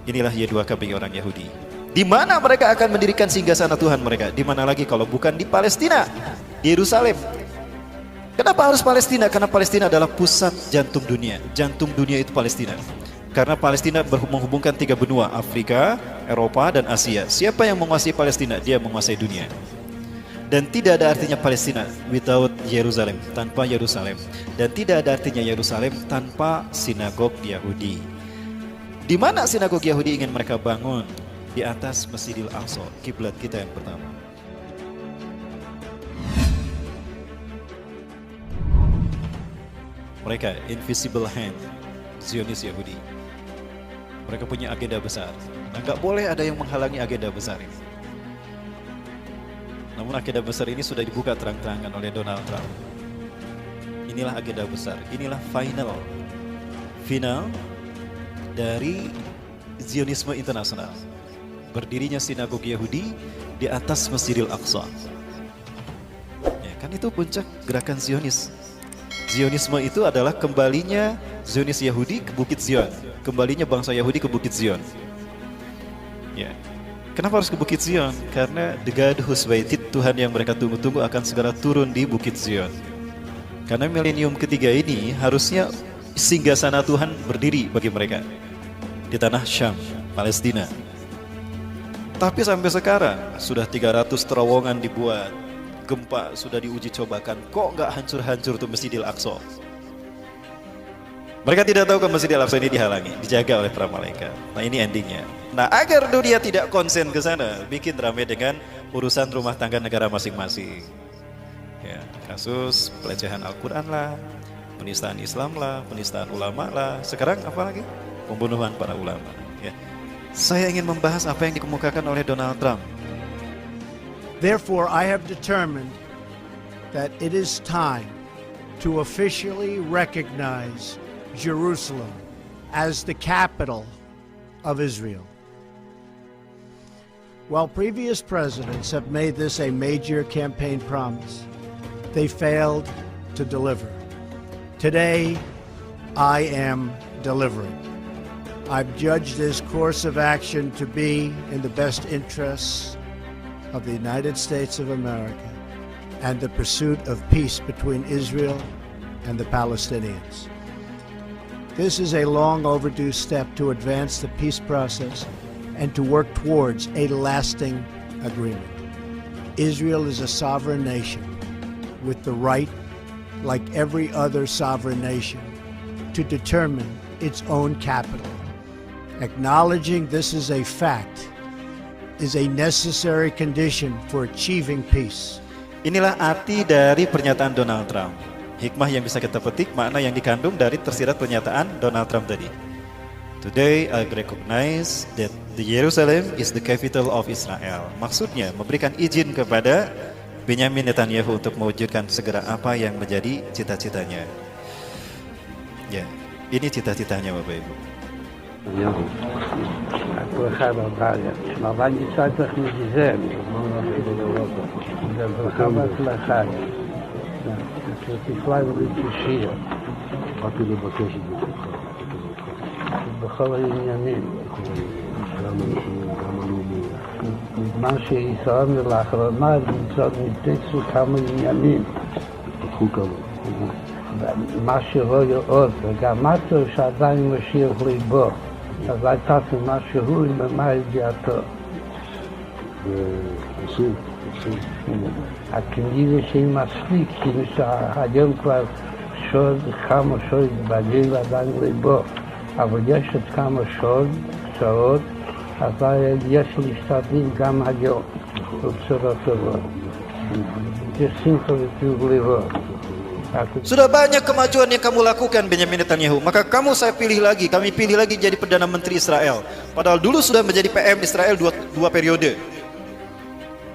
Inilah Y2K bagi orang Yahudi. Di mana mereka akan mendirikan singgasana Tuhan mereka? Di mana lagi kalau bukan di Palestina, di Yerusalem. Kenapa harus Palestina? Karena Palestina adalah pusat jantung dunia. Jantung dunia itu Palestina. Karena Palestina menghubungkan 3 benua, Afrika, Eropa, dan Asia. Siapa yang menguasai Palestina? Dia menguasai dunia. Dan tidak ada artinya Palestina without Yerusalem, tanpa Yerusalem. Dan tidak ada artinya Yerusalem tanpa sinagog Yahudi. Di mana sinagog Yahudi ingin mereka bangun? Di atas Masjidil Aqsa, kiblat kita yang pertama. Mereka invisible hand, Zionis Yahudi. Mereka punya agenda besar. Nah, nggak boleh ada yang menghalangi agenda besar ini. Namun agenda besar ini sudah dibuka terang-terangan oleh Donald Trump. Inilah agenda besar, inilah final dari Zionisme internasional. Berdirinya sinagog Yahudi di atas Masjidil Aqsa. Ya, kan itu puncak gerakan Zionis. Zionisme itu adalah kembalinya Zionis Yahudi ke Bukit Zion, kembalinya bangsa Yahudi ke Bukit Zion. Ya. Kenapa harus ke Bukit Zion? Karena the God who's waited, Tuhan yang mereka tunggu-tunggu akan segera turun di Bukit Zion. Karena milenium ketiga ini harusnya singgasana Tuhan berdiri bagi mereka di tanah Syam, Palestina. Tapi sampai sekarang sudah 300 terowongan dibuat, gempa sudah diuji cobakan, kok nggak hancur-hancur tuh Masjidil Aqsa? Mereka tidak tahu kan Masjidil Aqsa ini dihalangi, dijaga oleh para malaikat. Nah, ini endingnya. Nah, agar dunia tidak konsen ke sana, bikin ramai dengan urusan rumah tangga negara masing-masing. Ya, kasus pelecehan Al-Quran lah, penistaan Islam lah, penistaan ulama lah. Sekarang apa lagi? Pembunuhan para ulama. Ya. Saya ingin membahas apa yang dikemukakan oleh Donald Trump. Therefore, I have determined that it is time to officially recognize Jerusalem as the capital of Israel. While previous presidents have made this a major campaign promise, they failed to deliver. Today, I am delivering. I've judged this course of action to be in the best interests of the United States of America and the pursuit of peace between Israel and the Palestinians. This is a long overdue step to advance the peace process and to work towards a lasting agreement. Israel is a sovereign nation with the right, like every other sovereign nation, to determine its own capital. Acknowledging this is a fact is a necessary condition for achieving peace. Inilah arti dari pernyataan Donald Trump. Hikmah yang bisa kita petik, makna yang dikandung dari tersirat pernyataan Donald Trump tadi. Today I recognize that the Jerusalem is the capital of Israel. Maksudnya memberikan izin kepada Benyamin Netanyahu untuk mewujudkan segera apa yang menjadi cita-citanya. Ya, ini cita-citanya Bapak Ibu. כל אחד בבעיה. אבל יצא צריך מגזם. זה ברכה והצלחה. תפלא ולתשיע. באתי לבקש את זה. בכל העניינים. גם האישיים, גם הלאומיים. בזמן שישראל לאחרונה נתפסו כמה עניינים. פתחו כמה. מה שלא יאות, וגם משהו שעדיין משאיר ליבו. אז הייתה משהו עם מה ידיעתו. ועושים. הכנראה שהיא מספיק, כאילו שהיום כבר כמה שוד בגיל עדיין ליבו, אבל יש עוד כמה שעות, אז יש להשתדל גם היום, בצורה טובה. יש שמחה וטוב ליבו. Sudah banyak kemajuan yang kamu lakukan Benyamin Netanyahu, maka kami pilih lagi jadi Perdana Menteri Israel. Padahal dulu sudah menjadi PM Israel dua periode.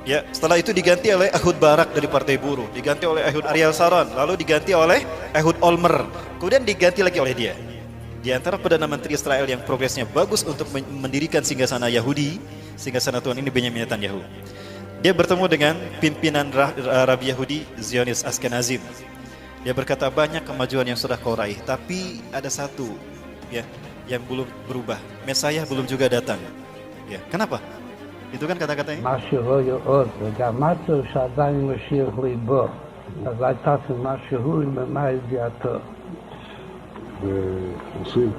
Ya, setelah itu diganti oleh Ehud Barak dari Partai Buruh, diganti oleh Ehud Ariel Sharon, lalu diganti oleh Ehud Olmer, kemudian diganti lagi oleh dia. Di antara Perdana Menteri Israel yang progresnya bagus untuk mendirikan singgasana Yahudi, singgasana Tuhan ini Benyamin Netanyahu. Dia bertemu dengan pimpinan Rabi Yahudi Zionis Ashkenazim. Dia berkata banyak kemajuan yang sudah kau raih, tapi ada satu, ya, yang belum berubah. Mesias belum juga datang. Ya, kenapa? Itu kan kata-katanya. משהו לא יעוד, וגם מצו שעדיין משיח ליבו, אז הייתה משהו ממה ידיעתו. ועושים.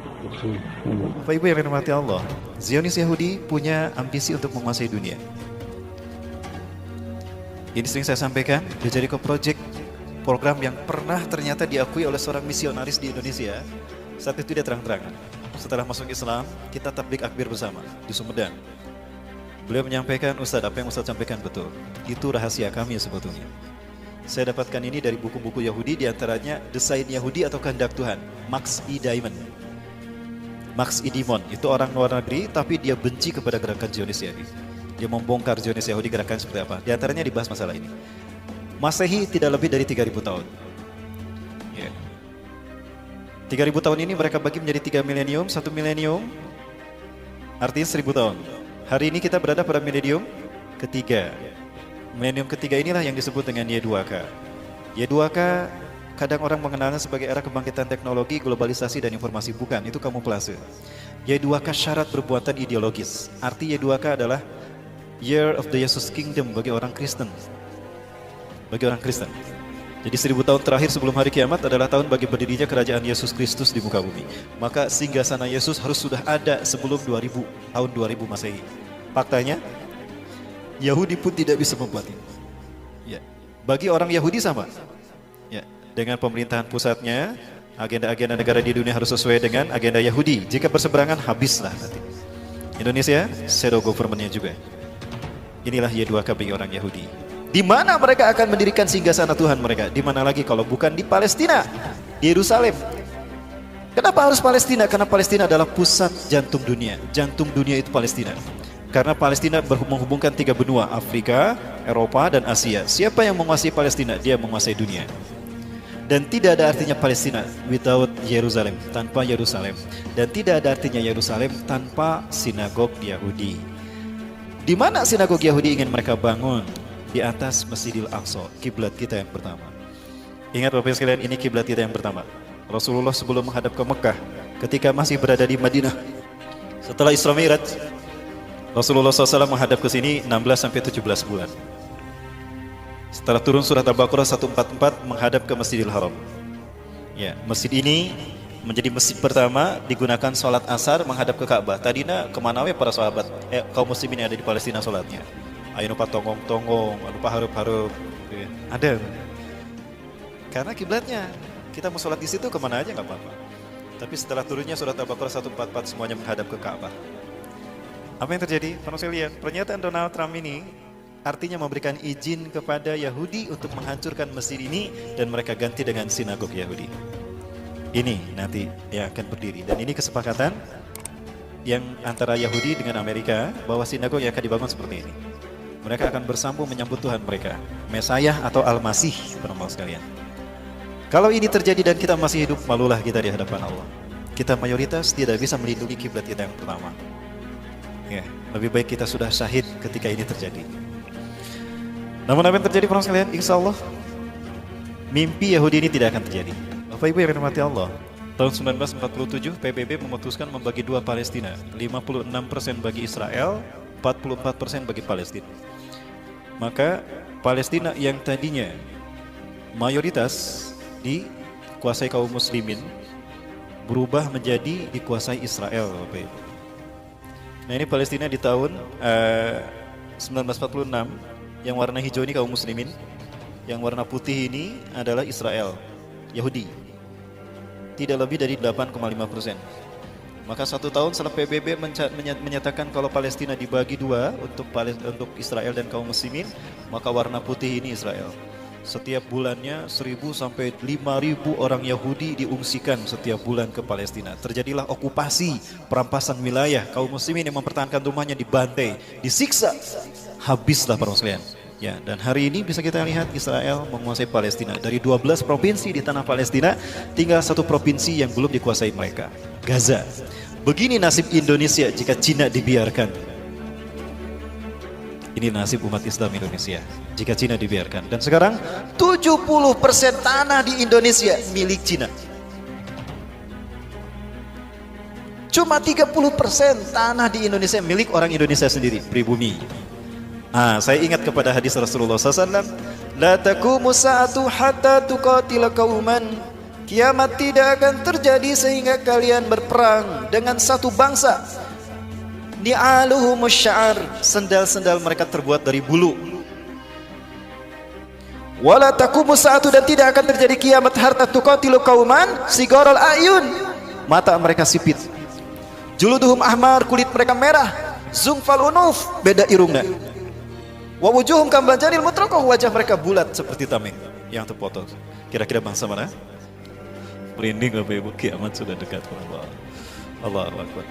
Bapak Ibu yang dirahmati Allah, Zionis Yahudi punya ambisi untuk menguasai dunia. Ini sering saya sampaikan, The Jericho Project, program yang pernah ternyata diakui oleh seorang misionaris di Indonesia. Saat itu dia terang-terangan, setelah masuk Islam, kita tablik akbir bersama di Sumedang. Beliau menyampaikan, Ustadz, apa yang Ustadz sampaikan betul. Itu rahasia kami sebetulnya. Saya dapatkan ini dari buku-buku Yahudi, diantaranya Desain Yahudi atau Kehendak Tuhan, Max E. Diamond. Max E. Diamond, itu orang luar negeri, tapi dia benci kepada gerakan Zionis Yahudi. Dia membongkar Zionis Yahudi gerakan seperti apa. Di antaranya dibahas masalah ini. Masehi tidak lebih dari 3.000 tahun. 3.000 tahun ini mereka bagi menjadi 3 milenium, 1 milenium, artinya 1.000 tahun. Hari ini kita berada pada milenium ketiga. Milenium ketiga inilah yang disebut dengan Y2K. Y2K kadang orang mengenalnya sebagai era kebangkitan teknologi, globalisasi, dan informasi. Bukan, itu kamuflase. Y2K syarat perbuatan ideologis. Arti Y2K adalah Year of the Jesus Kingdom bagi orang Kristen. Bagi orang Kristen. Jadi 1.000 tahun terakhir sebelum hari kiamat adalah tahun bagi berdirinya kerajaan Yesus Kristus di muka bumi. Maka singgasana Yesus harus sudah ada sebelum tahun 2000 Masehi. Faktanya, Yahudi pun tidak bisa membuat ini. Ya. Bagi orang Yahudi sama. Ya. Dengan pemerintahan pusatnya, agenda-agenda negara di dunia harus sesuai dengan agenda Yahudi. Jika berseberangan, habislah nanti. Indonesia, shadow government-nya juga. Inilah Y2K bagi orang Yahudi. Di mana mereka akan mendirikan singgasana Tuhan mereka? Di mana lagi kalau bukan di Palestina, di Yerusalem. Kenapa harus Palestina? Karena Palestina adalah pusat jantung dunia. Jantung dunia itu Palestina. Karena Palestina menghubungkan 3 benua, Afrika, Eropa, dan Asia. Siapa yang menguasai Palestina? Dia menguasai dunia. Dan tidak ada artinya Palestina without Yerusalem, tanpa Yerusalem. Dan tidak ada artinya Yerusalem tanpa sinagog Yahudi. Di mana sinagog Yahudi ingin mereka bangun? Di atas Masjidil Aqsa, kiblat kita yang pertama. Ingat Bapak sekalian, ini kiblat kita yang pertama. Rasulullah sebelum menghadap ke Mekah, ketika masih berada di Madinah, setelah Isra Mi'raj, Rasulullah SAW menghadap ke sini 16-17 bulan. Setelah turun surat Al-Baqarah 144 menghadap ke Masjidil Haram. Ya, masjid ini menjadi masjid pertama digunakan sholat asar menghadap ke Ka'bah. Tadinya kemana we para sahabat, kaum muslimin yang ada di Palestina sholatnya? Ayo nupa tonggong-tonggong, nupa harup-harup, gitu ya. Ada. Karena kiblatnya, kita mau sholat di situ kemana aja nggak apa-apa. Tapi setelah turunnya surat Al-Baqarah 144 semuanya menghadap ke Ka'bah. Apa yang terjadi? Kalau saya lihat pernyataan Donald Trump ini artinya memberikan izin kepada Yahudi untuk menghancurkan masjid ini dan mereka ganti dengan sinagog Yahudi. Ini nanti yang akan berdiri dan ini kesepakatan yang antara Yahudi dengan Amerika bahwa sinagog yang akan dibangun seperti ini. Mereka akan bersambung menyambut Tuhan mereka, Mesias atau Al-Masih, teman-teman sekalian. Kalau ini terjadi dan kita masih hidup, malulah kita di hadapan Allah. Kita mayoritas tidak bisa melindungi kiblat kita yang pertama. Ya, lebih baik kita sudah syahid ketika ini terjadi. Namun apa yang terjadi, teman-teman sekalian? Insya Allah, mimpi Yahudi ini tidak akan terjadi. Bapak Ibu yang dirahmati Allah, tahun 1947 PBB memutuskan membagi dua Palestina, 56% bagi Israel, 44% bagi Palestina. Maka Palestina yang tadinya mayoritas dikuasai kaum muslimin berubah menjadi dikuasai Israel. Nah ini Palestina di tahun 1946, yang warna hijau ini kaum muslimin, yang warna putih ini adalah Israel, Yahudi. Tidak lebih dari 8,5%. Maka 1 tahun setelah PBB menyatakan kalau Palestina dibagi dua untuk Israel dan kaum muslimin, maka warna putih ini Israel. Setiap bulannya 1.000 sampai 5.000 orang Yahudi diungsikan setiap bulan ke Palestina. Terjadilah okupasi, perampasan wilayah. Kaum muslimin yang mempertahankan rumahnya dibantai, disiksa. Habislah para muslimin. Ya, dan hari ini bisa kita lihat Israel menguasai Palestina. Dari 12 provinsi di tanah Palestina, tinggal 1 provinsi yang belum dikuasai mereka, Gaza. Begini nasib Indonesia jika Cina dibiarkan. Ini nasib umat Islam Indonesia jika Cina dibiarkan. Dan sekarang 70% tanah di Indonesia milik Cina. Cuma 30% tanah di Indonesia milik orang Indonesia sendiri, pribumi. Saya ingat kepada hadis Rasulullah SAW, la taqumu sa'atu hatta tuqatila qauman. Kiamat tidak akan terjadi sehingga kalian berperang dengan satu bangsa. Ni'aluhumus sya'ar, sendal-sendal mereka terbuat dari bulu. Wala taqumu sa'atu, dan tidak akan terjadi kiamat hatta tuqatilu qauman sigaral ayun, mata mereka sipit. Juluduhum ahmar, kulit mereka merah. Zungfal unuf, beda irungna. Wa wujuhum kambanjanil mutraqah, wajah mereka bulat seperti tameng yang terpotong. Kira-kira bangsa mana? Merinding Bapak Ibu, kiamat sudah dekat. Allahu Akbar.